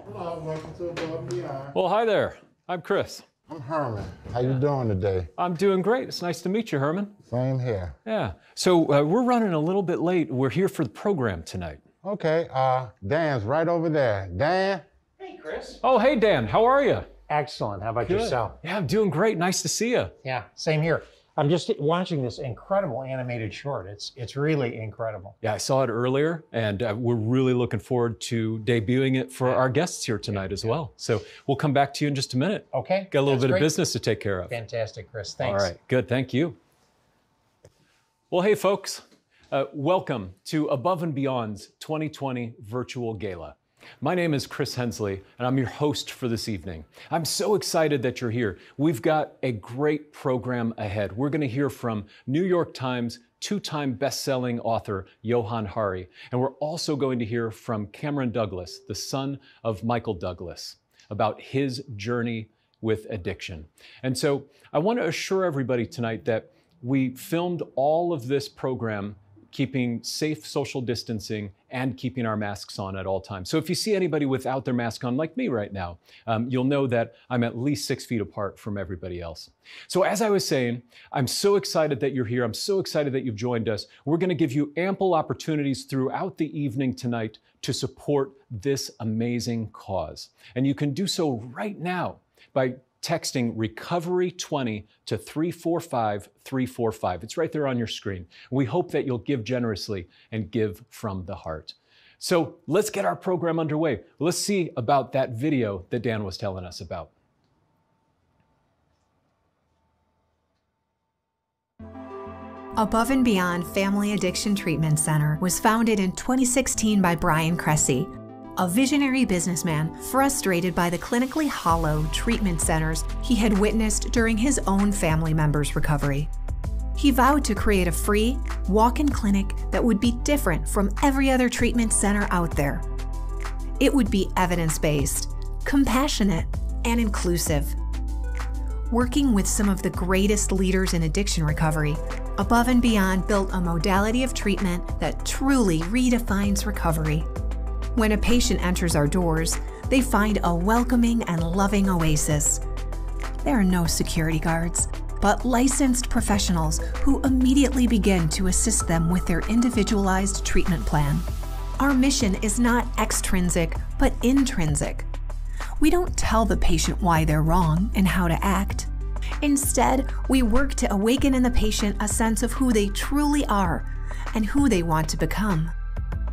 Hello, welcome to Above and Beyond. Well, hi there. I'm Chris. I'm Herman. How you doing today? I'm doing great. It's nice to meet you, Herman. Same here. Yeah. So we're running a little bit late. We're here for the program tonight. Okay, Dan's right over there. Dan? Hey, Chris. Oh, hey, Dan. How are you? Excellent. How about Good. yourself? Yeah, I'm doing great. Nice to see you. Yeah, same here. I'm just watching this incredible animated short. It's really incredible. Yeah, I saw it earlier, and we're really looking forward to debuting it for our guests here tonight as well. So we'll come back to you in just a minute. Okay. Got a little that's bit great. of business to take care of. Fantastic, Chris. Thanks. All right, good. Thank you. Well, hey, folks. Welcome to Above and Beyond's 2020 Virtual Gala. My name is Chris Hensley, and I'm your host for this evening. I'm so excited that you're here. We've got a great program ahead. We're going to hear from New York Times two-time best-selling author Johann Hari, and we're also going to hear from Cameron Douglas, the son of Michael Douglas, about his journey with addiction. And so I want to assure everybody tonight that we filmed all of this program keeping safe social distancing and keeping our masks on at all times. So if you see anybody without their mask on, like me right now, you'll know that I'm at least 6 feet apart from everybody else. So as I was saying, I'm so excited that you're here. I'm so excited that you've joined us. We're gonna give you ample opportunities throughout the evening tonight to support this amazing cause. And you can do so right now by texting Recovery20 to 345-345. It's right there on your screen. We hope that you'll give generously and give from the heart. So let's get our program underway. Let's see about that video that Dan was telling us about. Above and Beyond Family Addiction Treatment Center was founded in 2016 by Brian Cressy, a visionary businessman frustrated by the clinically hollow treatment centers he had witnessed during his own family members' recovery. He vowed to create a free, walk-in clinic that would be different from every other treatment center out there. It would be evidence-based, compassionate, and inclusive. Working with some of the greatest leaders in addiction recovery, Above and Beyond built a modality of treatment that truly redefines recovery. When a patient enters our doors, they find a welcoming and loving oasis. There are no security guards, but licensed professionals who immediately begin to assist them with their individualized treatment plan. Our mission is not extrinsic, but intrinsic. We don't tell the patient why they're wrong and how to act. Instead, we work to awaken in the patient a sense of who they truly are and who they want to become.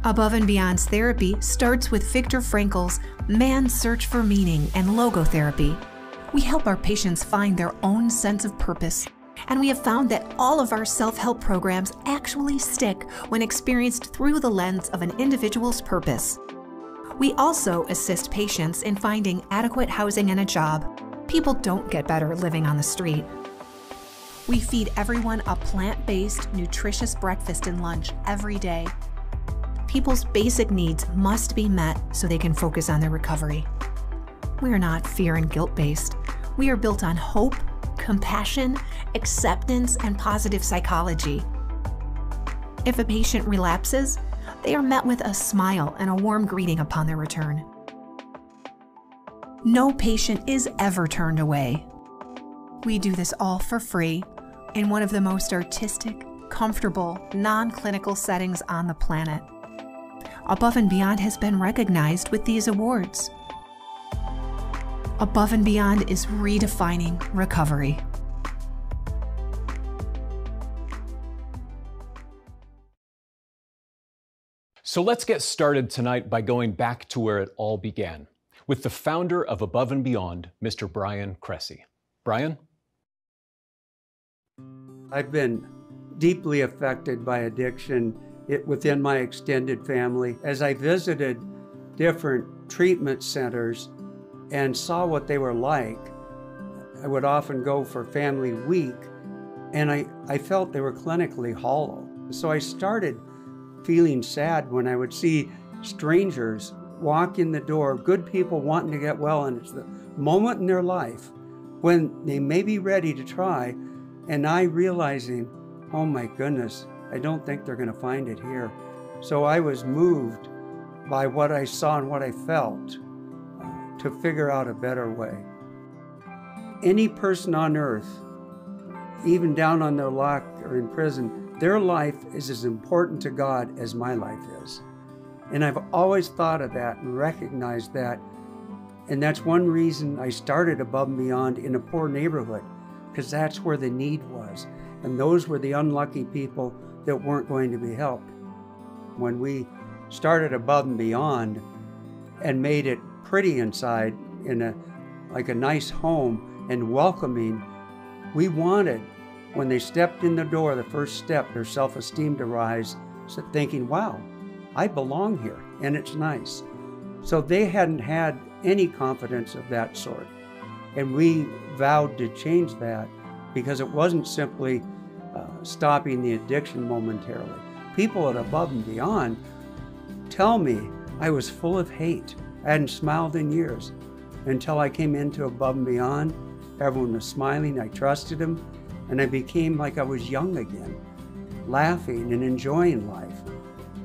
Above and Beyond's therapy starts with Viktor Frankl's Man's Search for Meaning and logotherapy. We help our patients find their own sense of purpose, and we have found that all of our self-help programs actually stick when experienced through the lens of an individual's purpose. We also assist patients in finding adequate housing and a job. People don't get better living on the street. We feed everyone a plant-based, nutritious breakfast and lunch every day. People's basic needs must be met so they can focus on their recovery. We are not fear and guilt-based. We are built on hope, compassion, acceptance, and positive psychology. If a patient relapses, they are met with a smile and a warm greeting upon their return. No patient is ever turned away. We do this all for free in one of the most artistic, comfortable, non-clinical settings on the planet. Above and Beyond has been recognized with these awards. Above and Beyond is redefining recovery. So let's get started tonight by going back to where it all began, with the founder of Above and Beyond, Mr. Brian Cressy. Brian? I've been deeply affected by addiction within my extended family. As I visited different treatment centers and saw what they were like, I would often go for Family Week, and I felt they were clinically hollow. So I started feeling sad when I would see strangers walk in the door, good people wanting to get well, and it's the moment in their life when they may be ready to try, and I realizing, oh my goodness, I don't think they're going to find it here. So I was moved by what I saw and what I felt to figure out a better way. Any person on earth, even down on their luck or in prison, their life is as important to God as my life is. And I've always thought of that and recognized that. And that's one reason I started Above and Beyond in a poor neighborhood, because that's where the need was. And those were the unlucky people that weren't going to be helped. When we started Above and Beyond and made it pretty inside in like a nice home and welcoming, we wanted, when they stepped in the door, the first step, their self-esteem to rise, so thinking, wow, I belong here and it's nice. So they hadn't had any confidence of that sort. And we vowed to change that, because it wasn't simply stopping the addiction momentarily. People at Above and Beyond tell me I was full of hate. I hadn't smiled in years. Until I came into Above and Beyond, everyone was smiling, I trusted them, and I became like I was young again, laughing and enjoying life.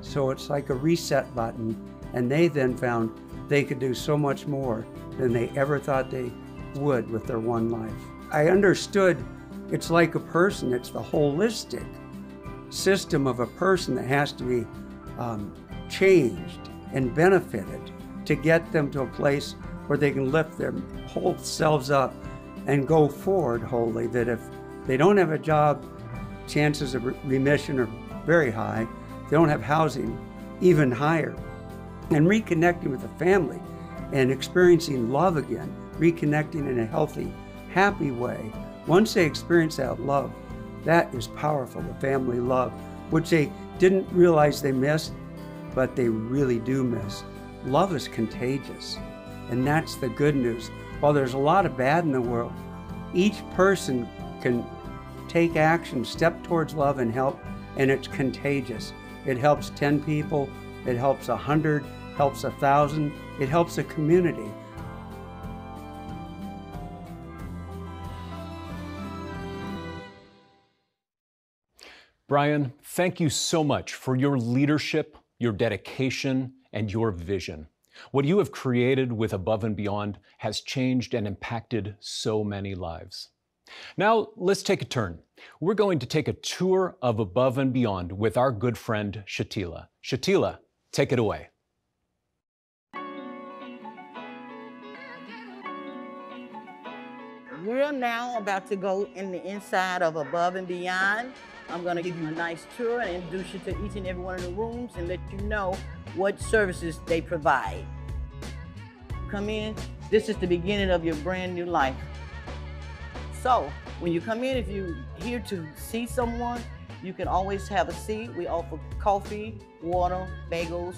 So it's like a reset button, and they then found they could do so much more than they ever thought they would with their one life. I understood it's like a person, it's the holistic system of a person that has to be changed and benefited to get them to a place where they can lift their whole selves up and go forward wholly, that if they don't have a job, chances of remission are very high. If they don't have housing, even higher. And reconnecting with the family and experiencing love again, reconnecting in a healthy, happy way. Once they experience that love, that is powerful, the family love, which they didn't realize they missed, but they really do miss. Love is contagious, and that's the good news. While there's a lot of bad in the world, each person can take action, step towards love and help, and it's contagious. It helps 10 people, it helps 100, helps 1,000, it helps a community. Brian, thank you so much for your leadership, your dedication, and your vision. What you have created with Above and Beyond has changed and impacted so many lives. Now, let's take a turn. We're going to take a tour of Above and Beyond with our good friend, Shatila. Shatila, take it away. We're now about to go in the inside of Above and Beyond. I'm going to give you a nice tour and introduce you to each and every one of the rooms and let you know what services they provide. Come in, this is the beginning of your brand new life. So, when you come in, if you're here to see someone, you can always have a seat. We offer coffee, water, bagels.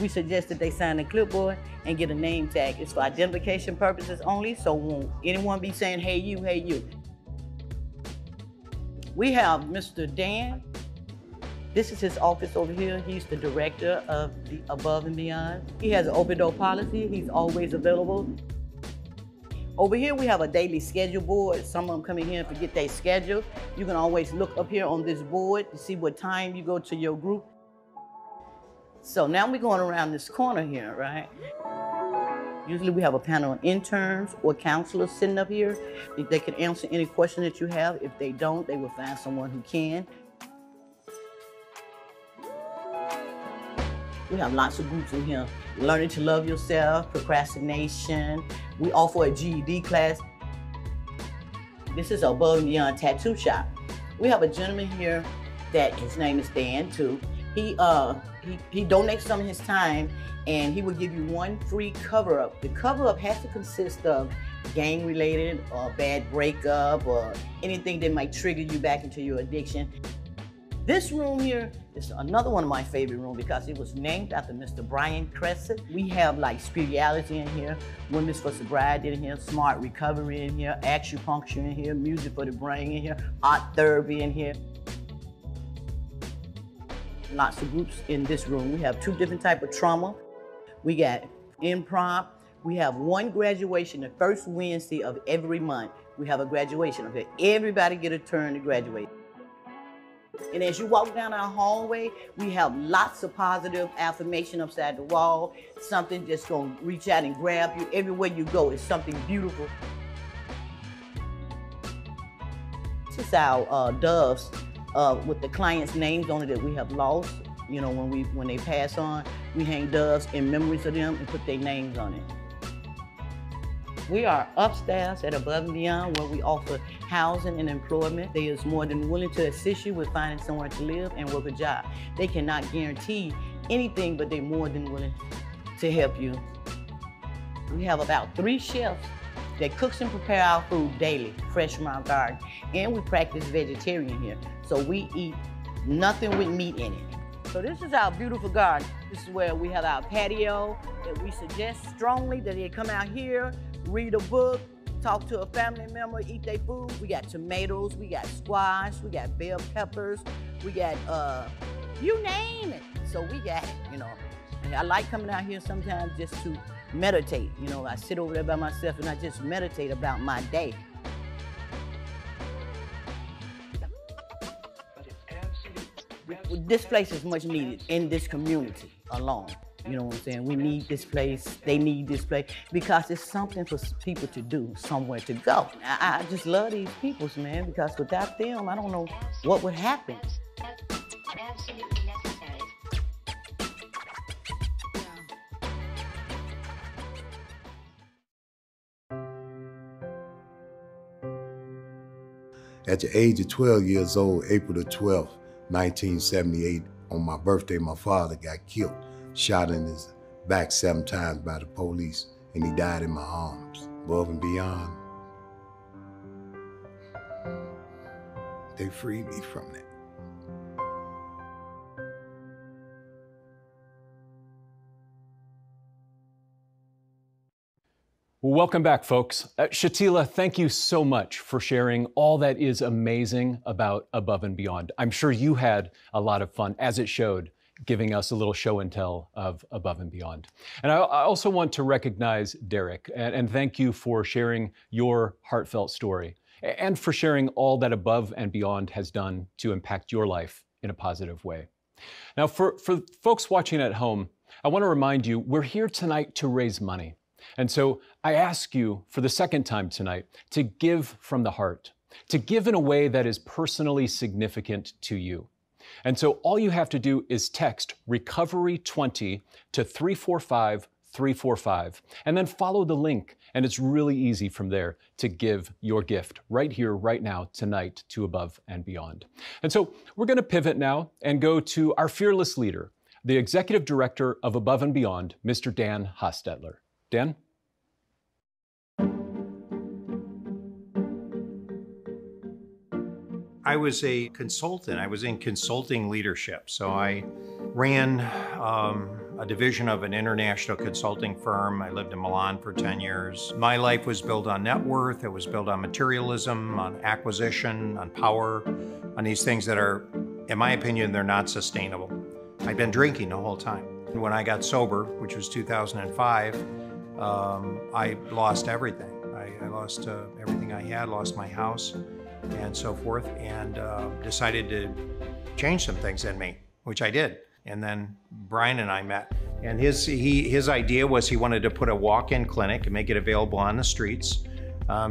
We suggest that they sign a clipboard and get a name tag. It's for identification purposes only, so won't anyone be saying, hey you, hey you. We have Mr. Dan. This is his office over here. He's the director of the Above and Beyond. He has an open door policy. He's always available. Over here, we have a daily schedule board. Some of them come in here and forget their schedule. You can always look up here on this board to see what time you go to your group. So now we're going around this corner here, right? Usually we have a panel of interns or counselors sitting up here. They can answer any question that you have. If they don't, they will find someone who can. We have lots of groups in here. Learning to love yourself, procrastination. We offer a GED class. This is Above and Beyond Tattoo Shop. We have a gentleman here that his name is Dan too. He donates some of his time and he will give you one free cover-up. The cover-up has to consist of gang-related or bad breakup or anything that might trigger you back into your addiction. This room here is another one of my favorite rooms because it was named after Mr. Brian Cressy. We have like spirituality in here, Women's for Sobriety in here, smart recovery in here, acupuncture in here, music for the brain in here, art therapy in here. Lots of groups in this room. We have 2 different types of trauma. We got improv. We have one graduation the first Wednesday of every month. We have a graduation. Okay, everybody get a turn to graduate. And as you walk down our hallway, we have lots of positive affirmation upside the wall. Something just gonna reach out and grab you. Everywhere you go, it's something beautiful. This is our doves with the clients' names on it that we have lost. You know, when they pass on, we hang doves in memories of them and put their names on it. We are upstairs at Above and Beyond, where we offer housing and employment. They is more than willing to assist you with finding somewhere to live and work a job. They cannot guarantee anything, but they're more than willing to help you. We have about 3 chefs that cooks and prepare our food daily, fresh from our garden. And we practice vegetarian here. So we eat nothing with meat in it. So this is our beautiful garden. This is where we have our patio that we suggest strongly that they come out here, read a book, talk to a family member, eat their food. We got tomatoes, we got squash, we got bell peppers, we got, you name it. So we got it, you know. And I like coming out here sometimes just to meditate. You know, I sit over there by myself and I just meditate about my day. This place is much needed in this community alone. You know what I'm saying? We need this place, they need this place, because it's something for people to do, somewhere to go. I just love these people, man, because without them, I don't know what would happen. Absolutely necessary. At the age of 12 years old, April the 12th, 1978, on my birthday, my father got killed, shot in his back 7 times by the police, and he died in my arms. Above and Beyond, they freed me from that. Well, welcome back, folks. Shatila, thank you so much for sharing all that is amazing about Above and Beyond. I'm sure you had a lot of fun, as it showed, giving us a little show and tell of Above and Beyond. And I also want to recognize Derek and thank you for sharing your heartfelt story and for sharing all that Above and Beyond has done to impact your life in a positive way. Now, for folks watching at home, I want to remind you, we're here tonight to raise money. And so I ask you for the second time tonight to give from the heart, to give in a way that is personally significant to you. And so all you have to do is text Recovery20 to 345-345, and then follow the link. And it's really easy from there to give your gift right here, right now, tonight to Above and Beyond. And so we're going to pivot now and go to our fearless leader, the Executive Director of Above and Beyond, Mr. Dan Hostetler. Dan? I was a consultant. I was in consulting leadership. So I ran a division of an international consulting firm. I lived in Milan for 10 years. My life was built on net worth. It was built on materialism, on acquisition, on power, on these things that are, in my opinion, they're not sustainable. I'd been drinking the whole time. When I got sober, which was 2005, I lost everything. I lost everything I had, lost my house and so forth, and decided to change some things in me, which I did. And then Brian and I met, and his idea was he wanted to put a walk-in clinic and make it available on the streets.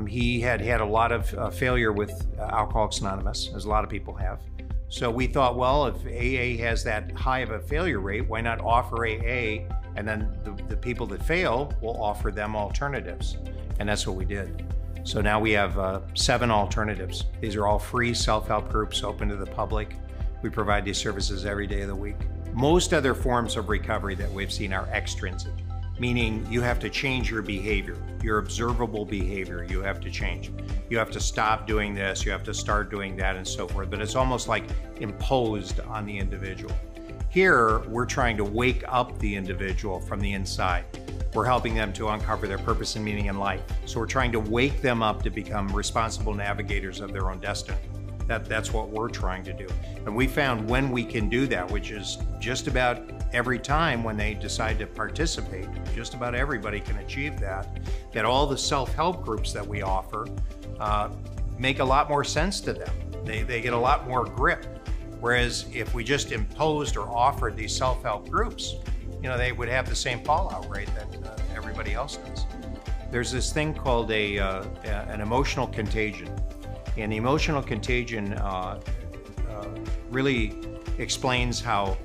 He had a lot of failure with Alcoholics Anonymous, as a lot of people have. So we thought, well, if AA has that high of a failure rate, why not offer AA, and then the people that fail will offer them alternatives. And that's what we did. So now we have 7 alternatives. These are all free self-help groups open to the public. We provide these services every day of the week. Most other forms of recovery that we've seen are extrinsic, meaning you have to change your behavior, your observable behavior, you have to change. You have to stop doing this, you have to start doing that, and so forth. But it's almost like imposed on the individual. Here, we're trying to wake up the individual from the inside. We're helping them to uncover their purpose and meaning in life. So we're trying to wake them up to become responsible navigators of their own destiny. That's what we're trying to do. And we found when we can do that, which is just about every time when they decide to participate, just about everybody can achieve that all the self-help groups that we offer make a lot more sense to them. They get a lot more grip. Whereas if we just imposed or offered these self-help groups, they would have the same fallout rate that everybody else does. There's this thing called an emotional contagion. And the emotional contagion really explains how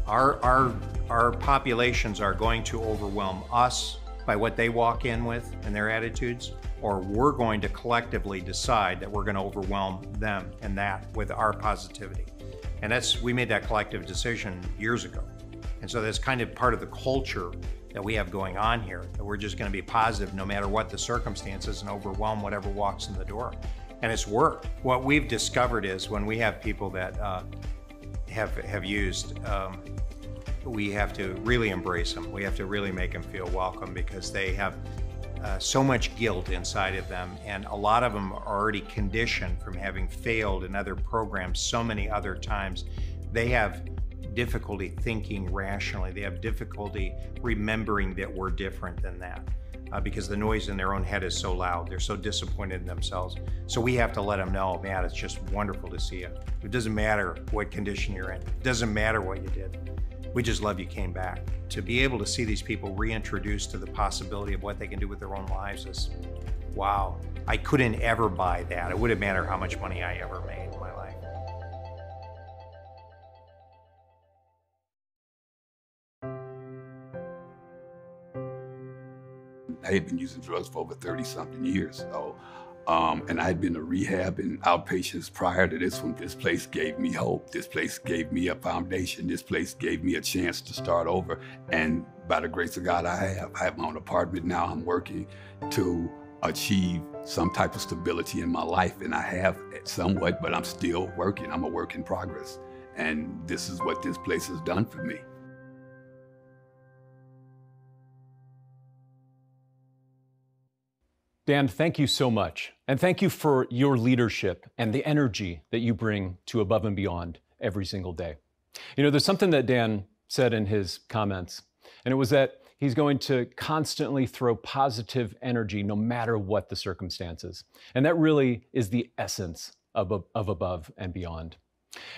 our populations are going to overwhelm us by what they walk in with and their attitudes, or we're going to collectively decide that we're going to overwhelm them and that with our positivity. And we made that collective decision years ago. And so that's kind of part of the culture that we have going on here, that we're just going to be positive no matter what the circumstances and overwhelm whatever walks in the door. And it's worked. What we've discovered is when we have people that have used, we have to really embrace them. We have to really make them feel welcome, because they have so much guilt inside of them, and a lot of them are already conditioned from having failed in other programs so many other times. They have difficulty thinking rationally. They have difficulty remembering that we're different than that. Because the noise in their own head is so loud. They're so disappointed in themselves. So we have to let them know, man, it's just wonderful to see you. It doesn't matter what condition you're in. It doesn't matter what you did. We just love you came back. To be able to see these people reintroduced to the possibility of what they can do with their own lives is, wow. I couldn't ever buy that. It wouldn't matter how much money I ever made in my life. I had been using drugs for over 30-something years. So, and I had been to rehab and outpatients prior to this one. This place gave me hope. This place gave me a foundation. This place gave me a chance to start over. And by the grace of God, I have my own apartment now. I'm working to achieve some type of stability in my life, and I have somewhat, but I'm still working. I'm a work in progress. And this is what this place has done for me. Dan, thank you so much. And thank you for your leadership and the energy that you bring to Above and Beyond every single day. There's something that Dan said in his comments, and it was that he's going to constantly throw positive energy no matter what the circumstances. And that really is the essence of Above and Beyond.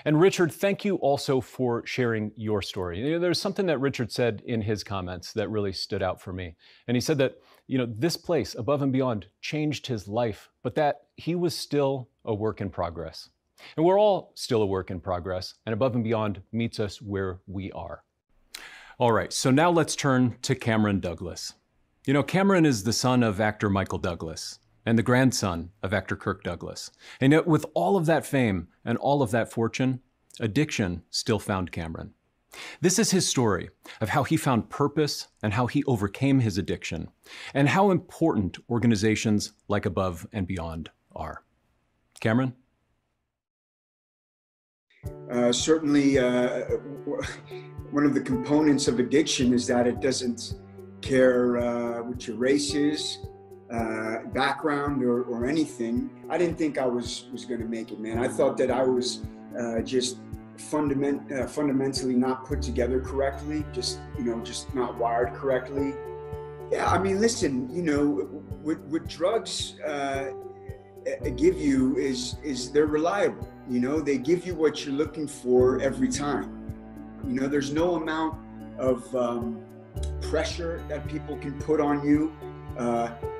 And Richard, thank you also for sharing your story. There's something that Richard said in his comments that really stood out for me. And he said that, this place, Above and Beyond, changed his life, but that he was still a work in progress. And we're all still a work in progress, and Above and Beyond meets us where we are. All right, so now let's turn to Cameron Douglas. Cameron is the son of actor Michael Douglas and the grandson of actor Kirk Douglas. And yet with all of that fame and all of that fortune, addiction still found Cameron. This is his story of how he found purpose and how he overcame his addiction, and how important organizations like Above and Beyond are. Cameron? Certainly, one of the components of addiction is that it doesn't care what your race is, background, or anything. I didn't think I was going to make it, man. I thought that I was just fundamentally not put together correctly, just not wired correctly. Yeah, I mean, listen, what drugs give you is they're reliable. They give you what you're looking for every time. There's no amount of pressure that people can put on you.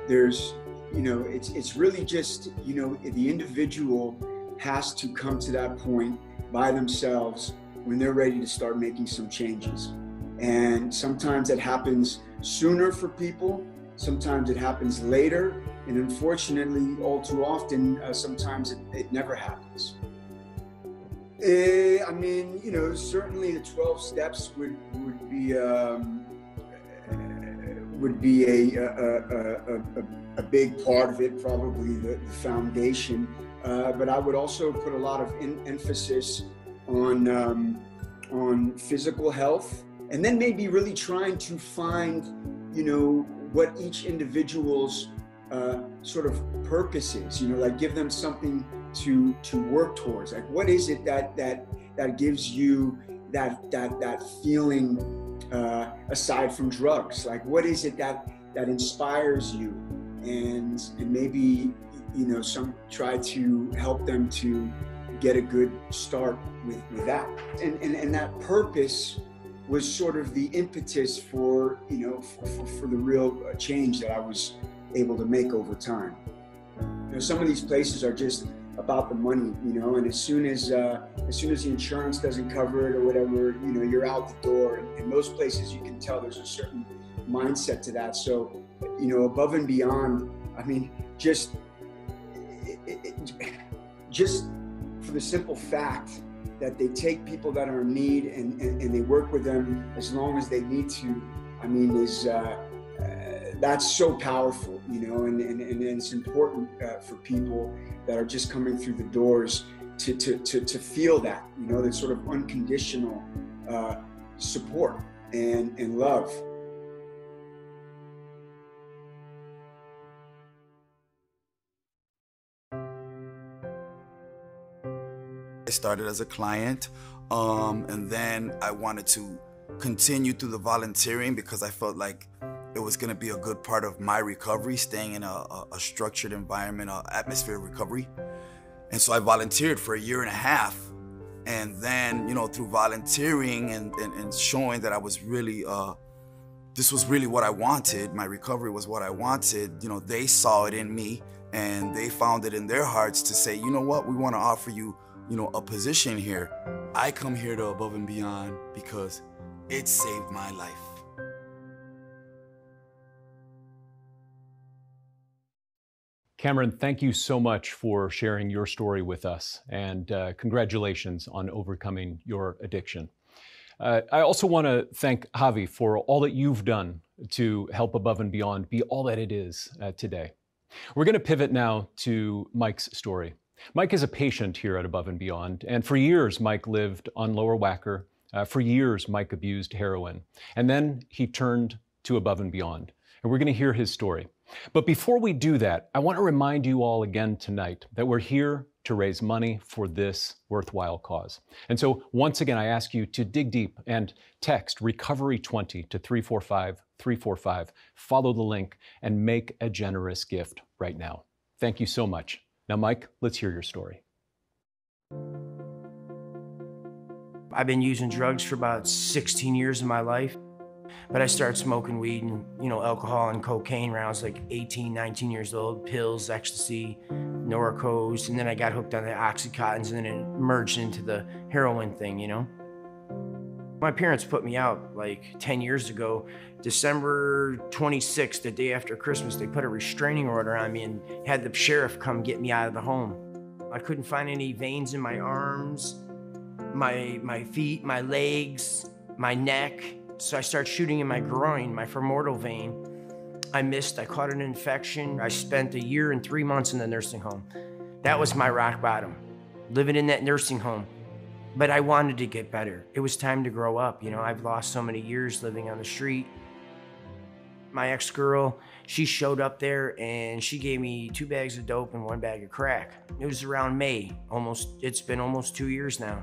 It's really just, the individual has to come to that point by themselves when they're ready to start making some changes. And sometimes it happens sooner for people, sometimes it happens later, and unfortunately, all too often, sometimes it never happens. Certainly the 12 steps would be a big part of it, probably the foundation. But I would also put a lot of emphasis on physical health, and then maybe really trying to find, what each individual's sort of purpose is. Like give them something to work towards. Like what is it that gives you that feeling aside from drugs? Like, what is it that inspires you? And maybe, you know, some try to help them to get a good start with that. And that purpose was sort of the impetus for, you know, for the real change that I was able to make over time. You know, some of these places are just about the money, you know, and as soon as the insurance doesn't cover it or whatever, you know, you're out the door. And in most places you can tell there's a certain mindset to that. So, you know, Above and Beyond, I mean, just for the simple fact that they take people that are in need and they work with them as long as they need to, I mean, is that's so powerful, you know, and it's important for people that are just coming through the doors to feel that, you know, that sort of unconditional support and love. I started as a client, and then I wanted to continue through the volunteering because I felt like it was going to be a good part of my recovery, staying in a structured environment, atmosphere of recovery. And so I volunteered for 1.5 years. And then, you know, through volunteering and showing that I was really, this was really what I wanted, my recovery was what I wanted, you know, they saw it in me and they found it in their hearts to say, you know what, we want to offer you, you know, a position here. I come here to Above and Beyond because it saved my life. Cameron, thank you so much for sharing your story with us, and congratulations on overcoming your addiction. I also want to thank Javi for all that you've done to help Above and Beyond be all that it is today. We're going to pivot now to Mike's story. Mike is a patient here at Above and Beyond, and for years Mike lived on Lower Wacker. For years Mike abused heroin, and then he turned to Above and Beyond, and we're going to hear his story. But before we do that, I want to remind you all again tonight that we're here to raise money for this worthwhile cause. And so once again, I ask you to dig deep and text Recovery20 to 345-345, follow the link, and make a generous gift right now. Thank you so much. Now, Mike, let's hear your story. I've been using drugs for about 16 years of my life. But I started smoking weed and, you know, alcohol and cocaine when I was like 18, 19 years old, pills, ecstasy, Norcos, and then I got hooked on the Oxycontins, and then it merged into the heroin thing, you know? My parents put me out like 10 years ago. December 26th, the day after Christmas, they put a restraining order on me and had the sheriff come get me out of the home. I couldn't find any veins in my arms, my feet, my legs, my neck. So I started shooting in my groin, my femoral vein. I missed, I caught an infection. I spent 1 year and 3 months in the nursing home. That was my rock bottom, living in that nursing home. But I wanted to get better. It was time to grow up. You know, I've lost so many years living on the street. My ex-girl, she showed up there and she gave me 2 bags of dope and 1 bag of crack. It was around May, it's been almost 2 years now.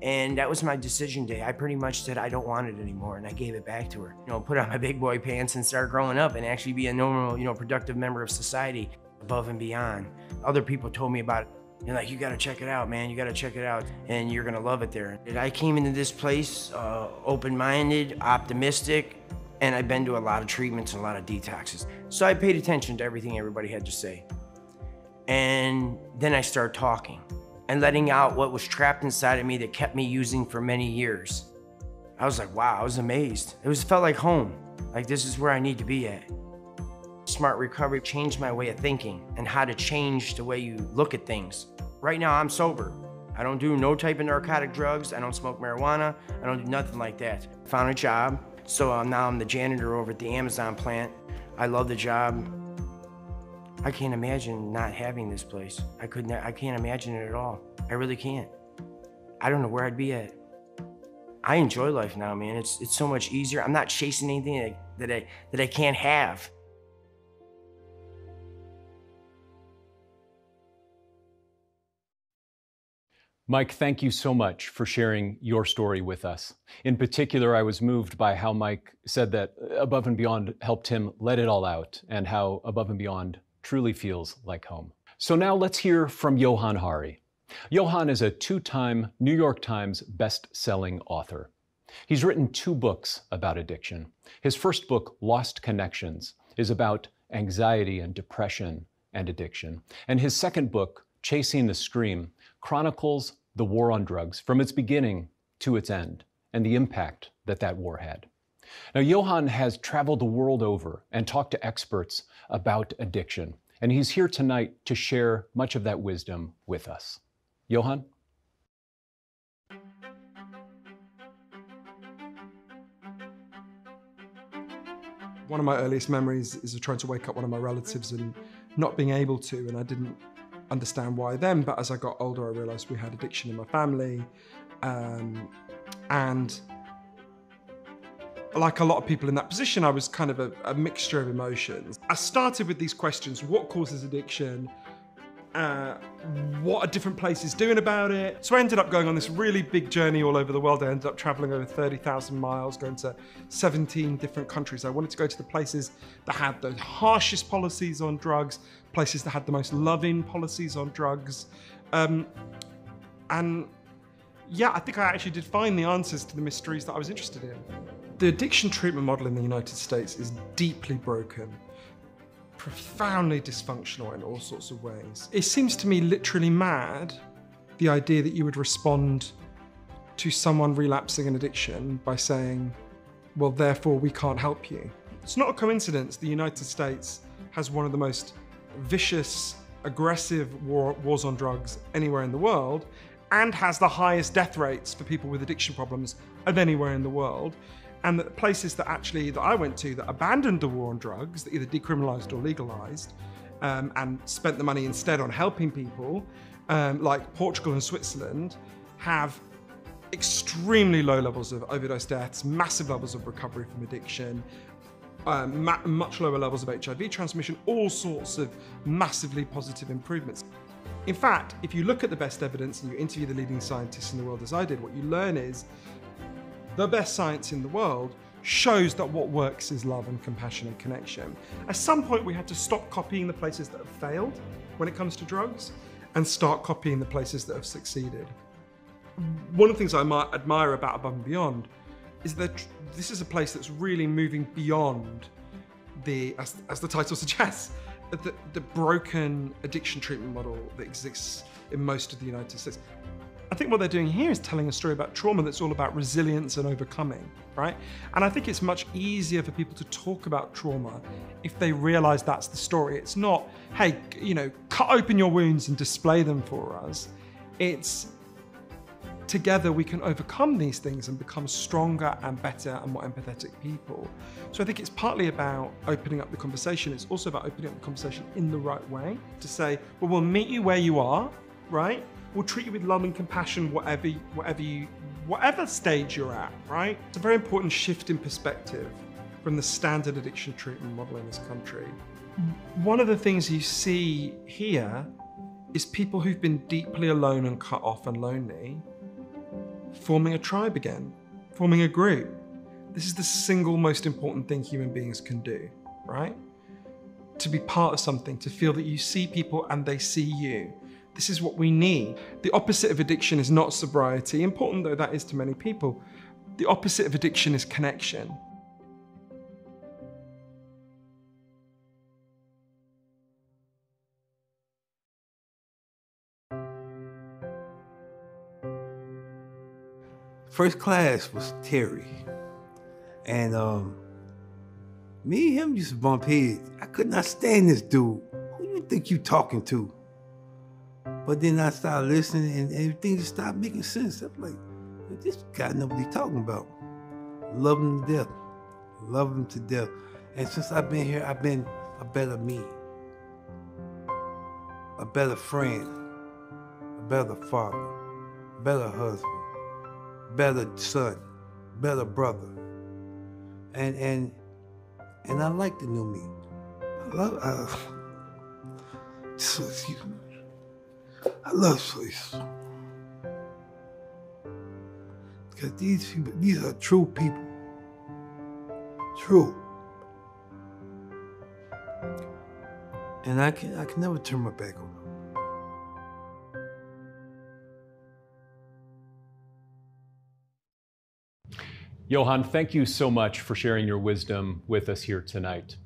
And that was my decision day. I pretty much said I don't want it anymore, and I gave it back to her. You know, put on my big boy pants and start growing up and actually be a normal, you know, productive member of society, Above and Beyond. Other people told me about it. They're like, you gotta check it out, man. You gotta check it out, and you're gonna love it there. And I came into this place open-minded, optimistic, and I've been to a lot of treatments and a lot of detoxes. So I paid attention to everything everybody had to say. And then I started talking and letting out what was trapped inside of me that kept me using for many years. I was like, wow, I was amazed. It felt like home, like this is where I need to be at. Smart recovery changed my way of thinking and how to change the way you look at things. Right now, I'm sober. I don't do no type of narcotic drugs. I don't smoke marijuana. I don't do nothing like that. Found a job, so now I'm the janitor over at the Amazon plant. I love the job. I can't imagine not having this place. I can't imagine it at all. I really can't. I don't know where I'd be at. I enjoy life now, man. It's so much easier. I'm not chasing anything that I can't have. Mike, thank you so much for sharing your story with us. In particular, I was moved by how Mike said that Above and Beyond helped him let it all out, and how Above and Beyond truly feels like home. So now let's hear from Johann Hari. Johann is a two-time New York Times best-selling author. He's written 2 books about addiction. His first book, Lost Connections, is about anxiety and depression and addiction. And his second book, Chasing the Scream, chronicles the war on drugs from its beginning to its end and the impact that that war had. Now, Johann has traveled the world over and talked to experts about addiction, and he's here tonight to share much of that wisdom with us. Johann? One of my earliest memories is of trying to wake up one of my relatives and not being able to, and I didn't understand why then, but as I got older I realized we had addiction in my family, and like a lot of people in that position, I was kind of a mixture of emotions. I started with these questions: what causes addiction? What are different places doing about it? So I ended up going on this really big journey all over the world. I ended up traveling over 30,000 miles, going to 17 different countries. I wanted to go to the places that had the harshest policies on drugs, places that had the most loving policies on drugs. And yeah, I think I actually did find the answers to the mysteries that I was interested in. The addiction treatment model in the United States is deeply broken, profoundly dysfunctional in all sorts of ways. It seems to me literally mad, the idea that you would respond to someone relapsing an addiction by saying, well, therefore we can't help you. It's not a coincidence the United States has one of the most vicious, aggressive wars on drugs anywhere in the world, and has the highest death rates for people with addiction problems of anywhere in the world. And the places that I went to that abandoned the war on drugs, that either decriminalized or legalized, and spent the money instead on helping people, like Portugal and Switzerland, have extremely low levels of overdose deaths, massive levels of recovery from addiction, much lower levels of HIV transmission, all sorts of massively positive improvements. In fact, if you look at the best evidence and you interview the leading scientists in the world as I did, what you learn is the best science in the world shows that what works is love and compassion and connection. At some point, we had to stop copying the places that have failed when it comes to drugs and start copying the places that have succeeded. One of the things I admire about Above and Beyond is that this is a place that's really moving beyond as the title suggests, the broken addiction treatment model that exists in most of the United States. I think what they're doing here is telling a story about trauma that's all about resilience and overcoming, right? And I think it's much easier for people to talk about trauma if they realize that's the story. It's not, hey, cut open your wounds and display them for us. It's, together we can overcome these things and become stronger and better and more empathetic people. So I think it's partly about opening up the conversation. It's also about opening up the conversation in the right way to say, well, we'll meet you where you are, right? We'll treat you with love and compassion, whatever stage you're at, right? It's a very important shift in perspective from the standard addiction treatment model in this country. One of the things you see here is people who've been deeply alone and cut off and lonely, forming a tribe again, forming a group. This is the single most important thing human beings can do, right? To be part of something, to feel that you see people and they see you. This is what we need. The opposite of addiction is not sobriety, important though that is to many people. The opposite of addiction is connection. First class was Terry. And me and him used to bump heads. I could not stand this dude. Who you think you talking to? But then I started listening and everything just started making sense. I'm like, this guy knows what he's talking about. Love him to death. Love him to death. And since I've been here, I've been a better me. A better friend. A better father. A better husband. Better son. Better brother. And I like the new me. I love this place. because these people, these are true people. True. And I can never turn my back on them. Johan, thank you so much for sharing your wisdom with us here tonight.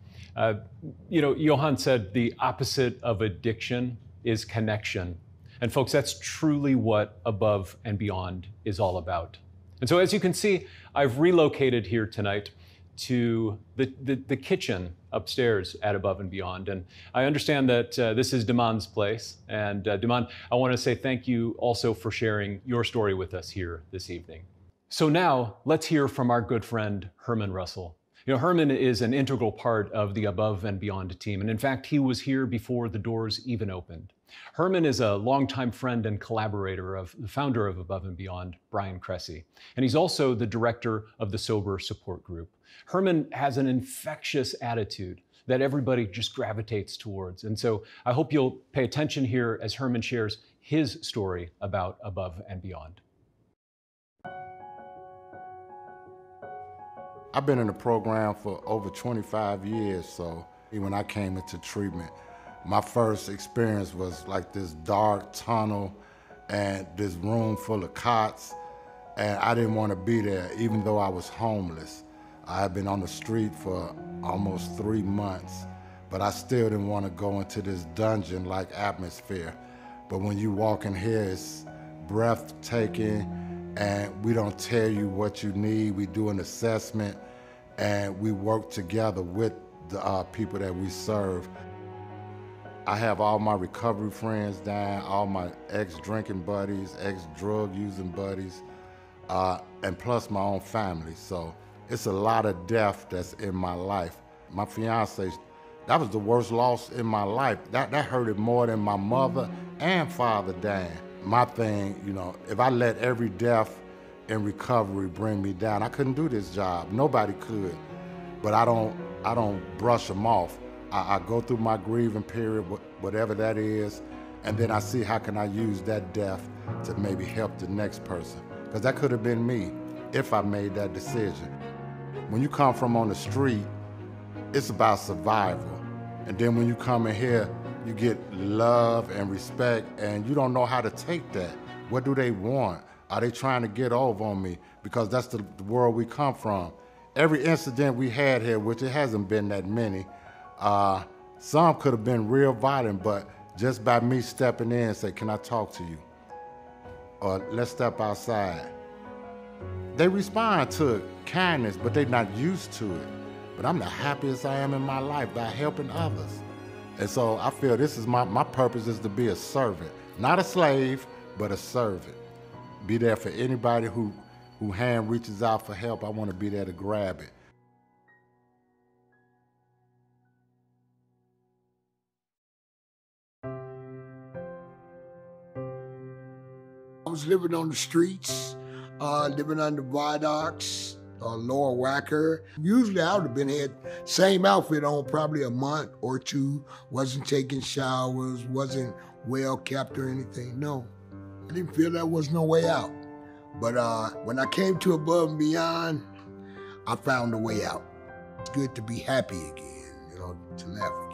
Johan said the opposite of addiction is connection. And folks, that's truly what Above and Beyond is all about. And so as you can see, I've relocated here tonight to the kitchen upstairs at Above and Beyond. And I understand that this is Daman's place. And Daman, I want to say thank you also for sharing your story with us here this evening. So now let's hear from our good friend, Herman Russell. Herman is an integral part of the Above and Beyond team. And in fact, he was here before the doors even opened. Herman is a longtime friend and collaborator of the founder of Above and Beyond, Brian Cressy. And he's also the director of the Sober Support Group. Herman has an infectious attitude that everybody just gravitates towards. And so I hope you'll pay attention here as Herman shares his story about Above and Beyond. I've been in the program for over 25 years, so when I came into treatment, my first experience was like this dark tunnel and this room full of cots, and I didn't want to be there even though I was homeless. I had been on the street for almost 3 months, but I still didn't want to go into this dungeon-like atmosphere. But when you walk in here, it's breathtaking, and we don't tell you what you need. We do an assessment, and we work together with the people that we serve. I have all my recovery friends down, all my ex-drinking buddies, ex-drug using buddies, and plus my own family. So it's a lot of death that's in my life. My fiance, that was the worst loss in my life. That hurted more than my mother and father dying. My thing, if I let every death in recovery bring me down, I couldn't do this job. Nobody could. But I don't brush them off. I go through my grieving period, whatever that is, and then I see how can I use that death to maybe help the next person. Because that could have been me if I made that decision. When you come from on the street, it's about survival. And then when you come in here, you get love and respect, and you don't know how to take that. What do they want? Are they trying to get over on me? Because that's the world we come from. Every incident we had here, which it hasn't been that many, some could have been real violent, but just by me stepping in and say, can I talk to you? Or let's step outside. They respond to kindness, but they're not used to it. But I'm the happiest I am in my life by helping others. And so I feel this is my purpose is to be a servant. Not a slave, but a servant. Be there for anybody who hand reaches out for help. I want to be there to grab it. I was living on the streets, living under viaducts, Lower Wacker. Usually I would have been had same outfit on probably a month or two, wasn't taking showers, wasn't well kept or anything. No, I didn't feel there was no way out. But when I came to Above and Beyond, I found a way out. It's good to be happy again, to laugh again.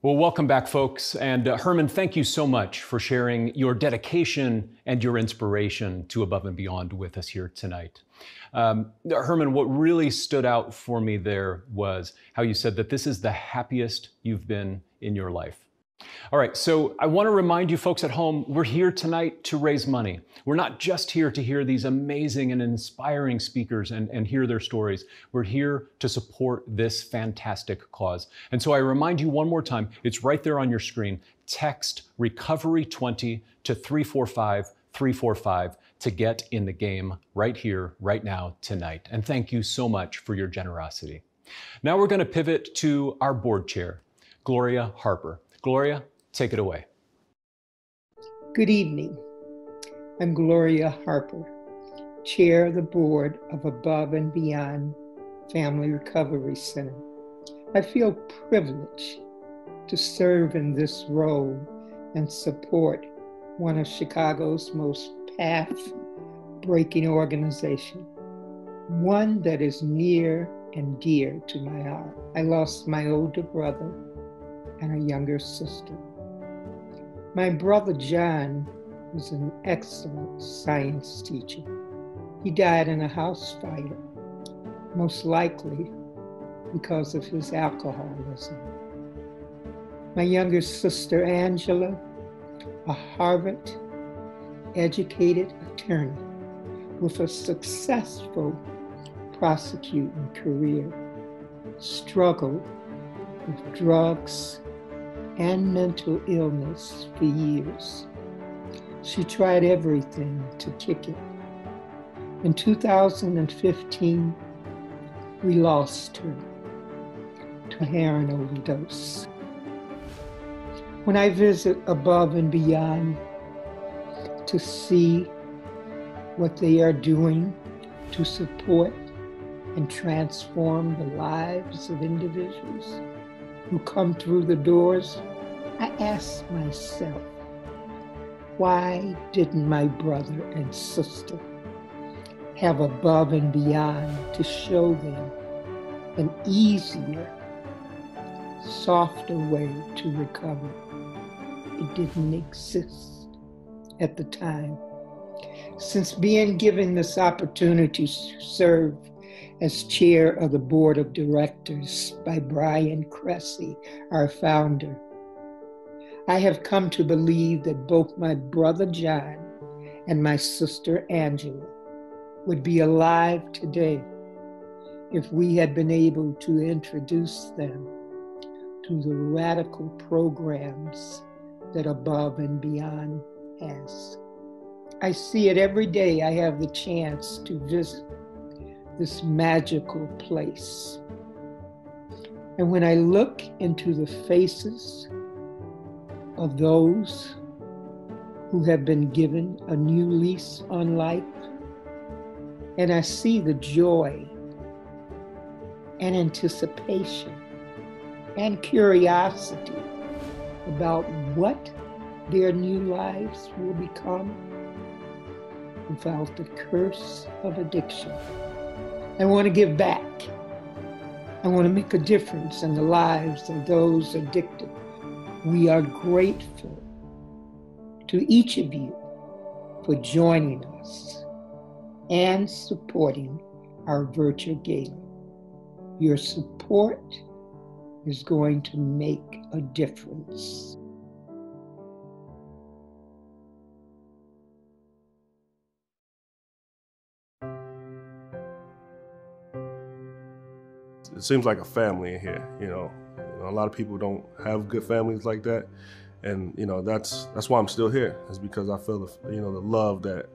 Well, welcome back, folks. And Herman, thank you so much for sharing your dedication and your inspiration to Above and Beyond with us here tonight. Herman, what really stood out for me there was how you said that this is the happiest you've been in your life. All right, so I want to remind you folks at home, we're here tonight to raise money. We're not just here to hear these amazing and inspiring speakers and hear their stories. We're here to support this fantastic cause. And so I remind you one more time, it's right there on your screen. Text Recovery20 to 345-345 to get in the game right here, right now, tonight. And thank you so much for your generosity. Now we're going to pivot to our board chair, Gloria Harper. Gloria, take it away. Good evening. I'm Gloria Harper, Chair of the Board of Above and Beyond Family Recovery Center. I feel privileged to serve in this role and support one of Chicago's most path-breaking organizations, one that is near and dear to my heart. I lost my older brother and a younger sister. My brother John was an excellent science teacher. He died in a house fire, most likely because of his alcoholism. My younger sister Angela, a Harvard-educated attorney with a successful prosecuting career, struggled with drugs and mental illness for years. She tried everything to kick it. In 2015, we lost her to heroin overdose. When I visit Above and Beyond to see what they are doing to support and transform the lives of individuals who come through the doors, I ask myself, why didn't my brother and sister have Above and Beyond to show them an easier, softer way to recover? It didn't exist at the time. Since being given this opportunity to serve as chair of the board of directors by Brian Cressy, our founder, I have come to believe that both my brother John and my sister Angela would be alive today if we had been able to introduce them to the radical programs that Above and Beyond has. I see it every day I have the chance to visit this magical place. And when I look into the faces of those who have been given a new lease on life, and I see the joy and anticipation and curiosity about what their new lives will become without the curse of addiction, I want to give back. I want to make a difference in the lives of those addicted. We are grateful to each of you for joining us and supporting our virtual gala. Your support is going to make a difference. It seems like a family in here, you know. A lot of people don't have good families like that, and you know that's why I'm still here. Is because I feel the love that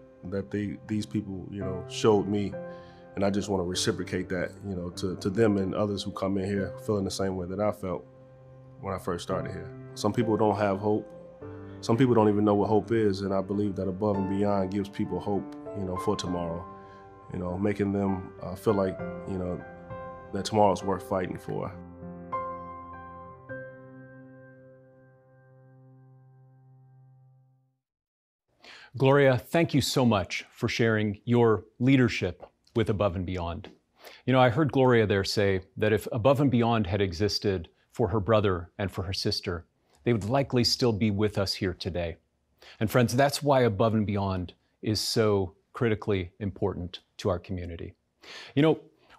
these people showed me, and I just want to reciprocate that to them and others who come in here feeling the same way that I felt when I first started here. Some people don't have hope. Some people don't even know what hope is, and I believe that Above and Beyond gives people hope, for tomorrow. Making them feel like that tomorrow's worth fighting for. Gloria, thank you so much for sharing your leadership with Above and Beyond. I heard Gloria there say that if Above and Beyond had existed for her brother and for her sister, they would likely still be with us here today. And friends, that's why Above and Beyond is so critically important to our community.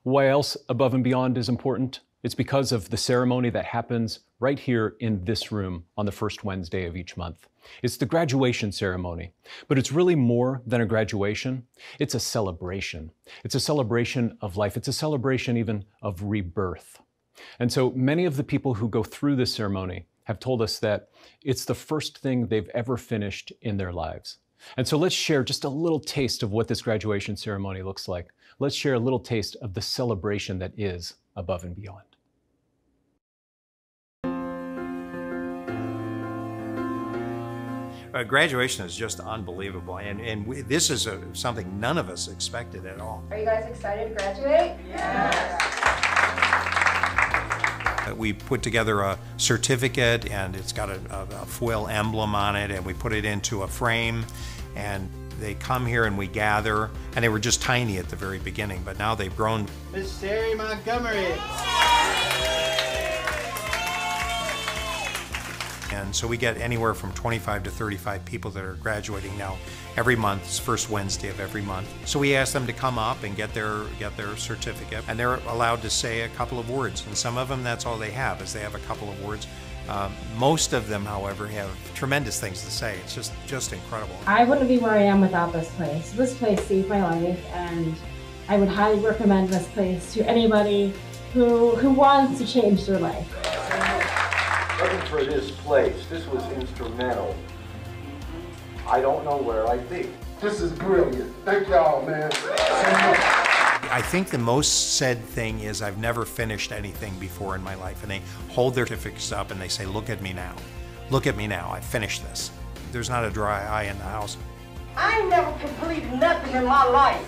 Why else Above and Beyond is important? It's because of the ceremony that happens right here in this room on the first Wednesday of each month. It's the graduation ceremony, but it's really more than a graduation. It's a celebration. It's a celebration of life. It's a celebration even of rebirth. And so many of the people who go through this ceremony have told us that it's the first thing they've ever finished in their lives. And so let's share just a little taste of what this graduation ceremony looks like. Let's share a little taste of the celebration that is Above and Beyond. Graduation is just unbelievable, and this is something none of us expected at all. Are you guys excited to graduate? Yes! We put together a certificate, and it's got a foil emblem on it, and we put it into a frame, and they come here and we gather, and they were just tiny at the very beginning, but now they've grown. Miss Terry Montgomery. And so we get anywhere from 25 to 35 people that are graduating now every month. It's first Wednesday of every month. So we ask them to come up and get their certificate, and they're allowed to say a couple of words. And some of them, that's all they have, is they have a couple of words. Most of them, however, have tremendous things to say. It's just incredible. I wouldn't be where I am without this place. This place saved my life, and I would highly recommend this place to anybody who wants to change their life. Looking for this place, this was instrumental. I don't know where I'd be. This is brilliant. Thank y'all, man. I think the most said thing is I've never finished anything before in my life, and they hold their certificates up and they say, look at me now. Look at me now, I finished this. There's not a dry eye in the house. I ain't never completed nothing in my life.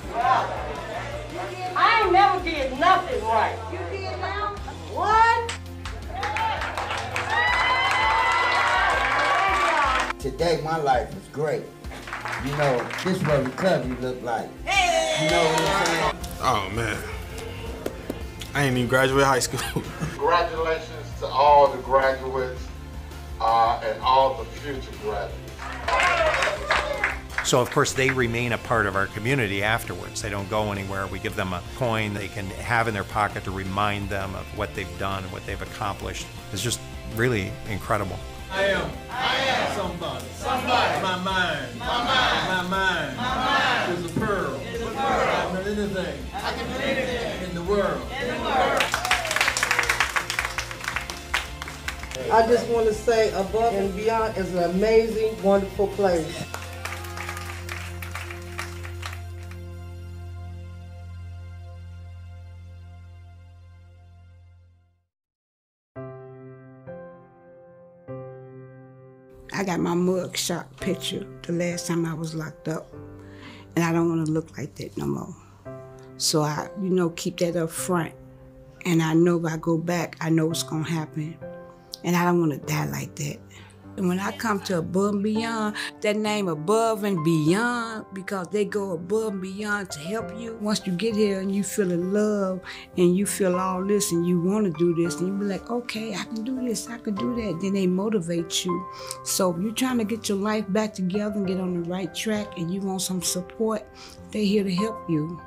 I ain't never did nothing right. You did now? What? Today, my life is great. You know, this is what recovery look like. You know what I'm saying? Oh, man. I ain't even graduated high school. Congratulations to all the graduates and all the future graduates. So, of course, they remain a part of our community afterwards. They don't go anywhere. We give them a coin they can have in their pocket to remind them of what they've done and what they've accomplished. It's just really incredible. I am somebody. My mind. My mind is a pearl. I can do anything. In the world. I just want to say Above and Beyond is an amazing, wonderful place. I got my mugshot picture the last time I was locked up, and I don't want to look like that no more. So I, keep that up front, and I know if I go back, I know what's gonna happen, and I don't want to die like that. And when I come to Above and Beyond, that name Above and Beyond, because they go above and beyond to help you. Once you get here and you feel in love and you feel all this and you want to do this, and you be like, okay, I can do this, I can do that. Then they motivate you. So if you're trying to get your life back together and get on the right track and you want some support, they're here to help you.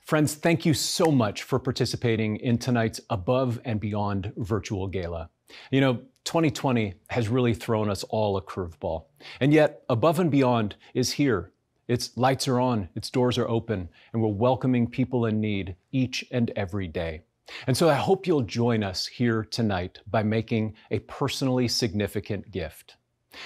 Friends, thank you so much for participating in tonight's Above and Beyond virtual gala. 2020 has really thrown us all a curveball. And yet, Above and Beyond is here. Its lights are on, its doors are open, and we're welcoming people in need each and every day. And so I hope you'll join us here tonight by making a personally significant gift.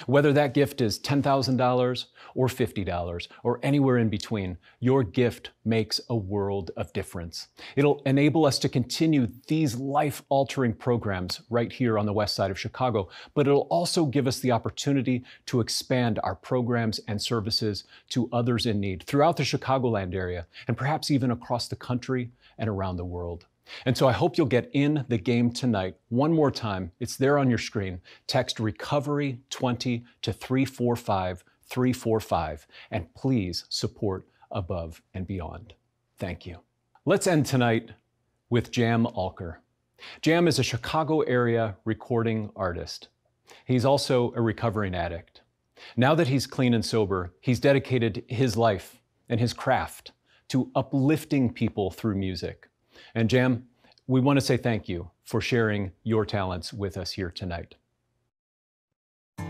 Whether that gift is $10,000 or $50 or anywhere in between, your gift makes a world of difference. It'll enable us to continue these life-altering programs right here on the west side of Chicago, but it'll also give us the opportunity to expand our programs and services to others in need throughout the Chicagoland area and perhaps even across the country and around the world. And so I hope you'll get in the game tonight. One more time, it's there on your screen. Text RECOVERY20 to 345-345, and please support Above and Beyond. Thank you. Let's end tonight with Jam Alker. Jam is a Chicago area recording artist. He's also a recovering addict. Now that he's clean and sober, he's dedicated his life and his craft to uplifting people through music. And Jam, we want to say thank you for sharing your talents with us here tonight. The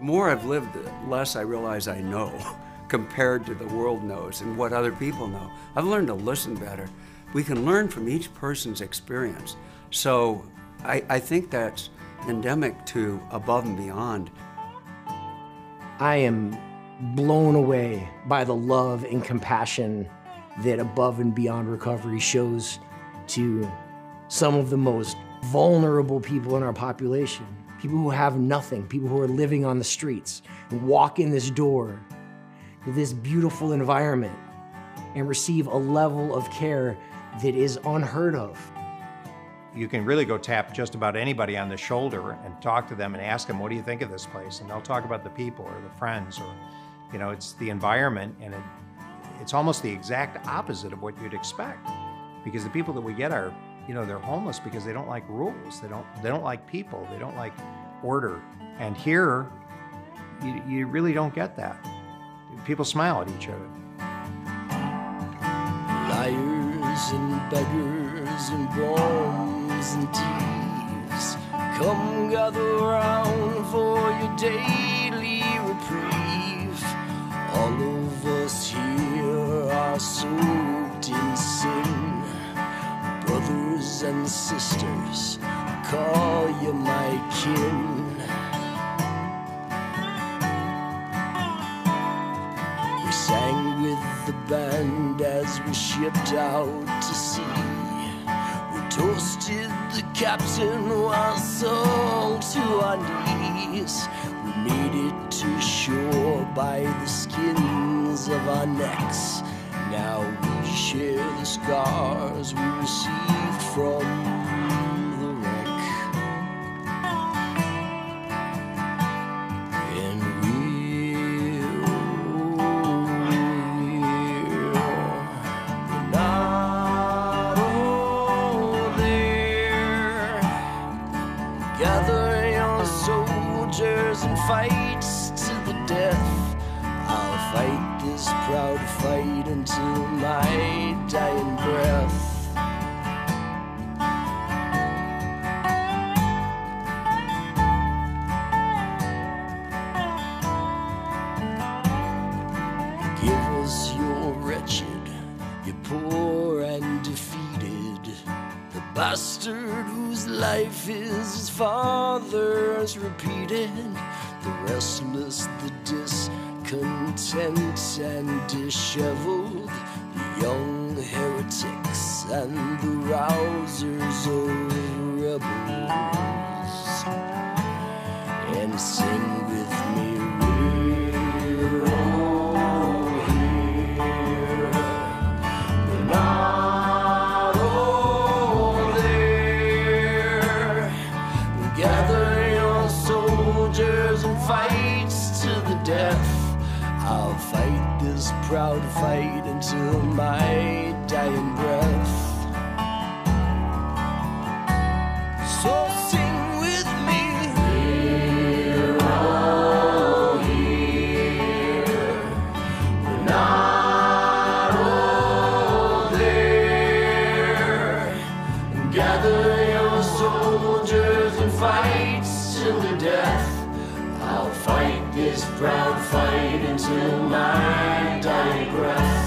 more I've lived, the less I realize I know compared to the world knows and what other people know. I've learned to listen better. We can learn from each person's experience. So I think that's endemic to Above and Beyond. I am blown away by the love and compassion that Above and Beyond Recovery shows to some of the most vulnerable people in our population, people who have nothing, people who are living on the streets, and walk in this door to this beautiful environment and receive a level of care that is unheard of. You can really go tap just about anybody on the shoulder and talk to them and ask them, what do you think of this place? And they'll talk about the people or the friends or, you know, it's the environment, and it's almost the exact opposite of what you'd expect. Because the people that we get are, you know, they're homeless because they don't like rules, they don't like people, they don't like order. And here, you really don't get that. People smile at each other. Liars and beggars and bums and thieves, come gather round for your daily reprieve. All of us here are soaked in sin. Brothers and sisters, call you my kin. We sang with the band as we shipped out to sea. We toasted the captain while sunk to our knees. We made it to shore by the skins of our necks. Now we share the scars we received from the wreck. And we're not all there. Gather your soldiers and fight to the death. I'll fight this proud fight until my dying breath. Give us your wretched, your poor and defeated, the bastard whose life is his father's repeated, the restless, the discontent and disheveled, the young heretics and the rousers of rebels. And sing with me, we're all here. We're not all there. Gather your soldiers and fight to the death. I'll fight this proud fight until my dying breath. So sing with me. We're all here. We're not all there. Gather your soldiers and fight to the death. I'll fight this proud fight until my dying breath.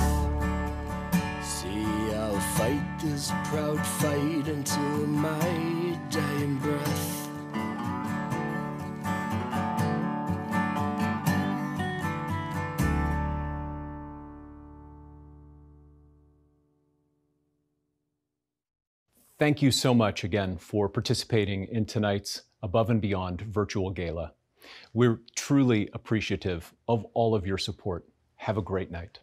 See, I'll fight this proud fight until my dying breath. Thank you so much again for participating in tonight's Above and Beyond virtual gala. We're truly appreciative of all of your support. Have a great night.